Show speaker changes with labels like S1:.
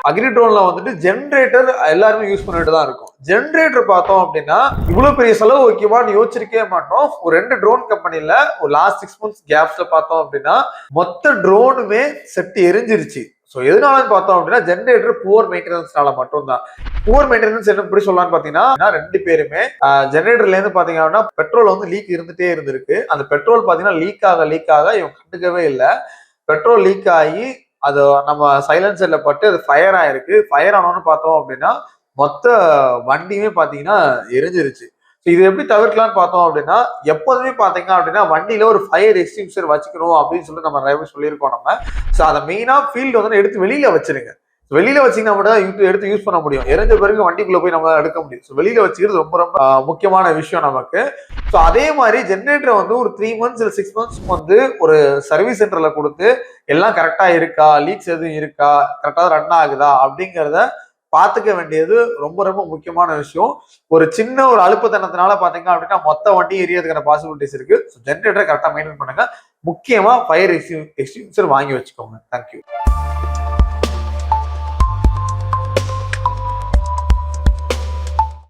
S1: Agri ட்ரோன்ல வந்துட்டு generator எல்லாருமே use பண்ணிட்டு தான் இருக்கும். ஜென்ரேட்டர் பார்த்தோம் அப்படின்னா இவ்வளவு பெரிய செலவு வைக்குமான்னு யோசிச்சிருக்கவே மாட்டோம். ஒரு 2 ட்ரோன் கம்பெனில ஒரு லாஸ்ட் 6 months கேப்ஸ்ல பார்த்தோம் அப்படின்னா மொத்த ட்ரோனுமே செட்டு எரிஞ்சிருச்சு. ஸோ எதனாலன்னு பார்த்தோம் அப்படின்னா ஜென்ரேட்டர் புவர் மெயின்டெனன்ஸ்னால மட்டும்தான். புவர் மெயின்டெனன்ஸ் என்ன எப்படி சொல்லலாம்னு பாத்தீங்கன்னா 2 பேருமே ஜென்ரேட்டர்ல இருந்து பாத்தீங்கன்னா பெட்ரோல் வந்து லீக் இருந்துட்டே இருந்திருக்கு. அந்த பெட்ரோல் பாத்தீங்கன்னா லீக் ஆக இவங்க கண்டுக்கவே இல்லை. பெட்ரோல் லீக் ஆகி அது நம்ம சைலன்சர்ல பட்டு அது ஃபயர் ஆயிருக்கு. ஃபயர் ஆனோன்னு பார்த்தோம் அப்படின்னா மொத்த வண்டியுமே பாத்தீங்கன்னா எரிஞ்சிருச்சு. இது எப்படி தவிர்க்கலாம்னு பார்த்தோம் அப்படின்னா எப்போதுமே பாத்தீங்க அப்படின்னா வண்டியில ஒரு ஃபயர் எக்ஸ்டிங்ஷர் வச்சுக்கணும் அப்படின்னு சொல்லி நம்ம நிறைய சொல்லியிருக்கோம் நம்ம. ஸோ அதை மெயினா ஃபீல்டு வந்து எடுத்து வெளியில வச்சிருங்க. வெளியில வச்சீங்கன்னா மட்டும் தான் எடுத்து யூஸ் பண்ண முடியும். எரிஞ்ச பிறகு வண்டிக்குள்ள போய் நம்ம எடுக்க முடியும். ஸோ வெளியில வச்சுக்கிறது ரொம்ப ரொம்ப முக்கியமான விஷயம் நமக்கு. ஸோ அதே மாதிரி ஜென்ரேட்டர் வந்து ஒரு 3 months இல்லை 6 months வந்து ஒரு சர்வீஸ் சென்டர்ல கொடுத்து எல்லாம் கரெக்டா இருக்கா, லீக்ஸ் எதுவும் இருக்கா, கரெக்டா ரன் ஆகுதா அப்படிங்கிறத பாத்துக்க வேண்டியது ரொம்ப ரொம்ப முக்கியமான விஷயம். ஒரு சின்ன ஒரு அலுப்புத்தனத்தினால பாத்தீங்க அப்படின்னா மொத்த வண்டி எரியதுக்கான பாசிபிலிட்டிஸ் இருக்கு. ஜென்ரேட்டரை கரெக்டா மெயின்டைன் பண்ணுங்க. முக்கியமா ஃபயர் எக்ஸ்டிங்ஷர் வாங்கி வச்சுக்கோங்க. தேங்க்யூ.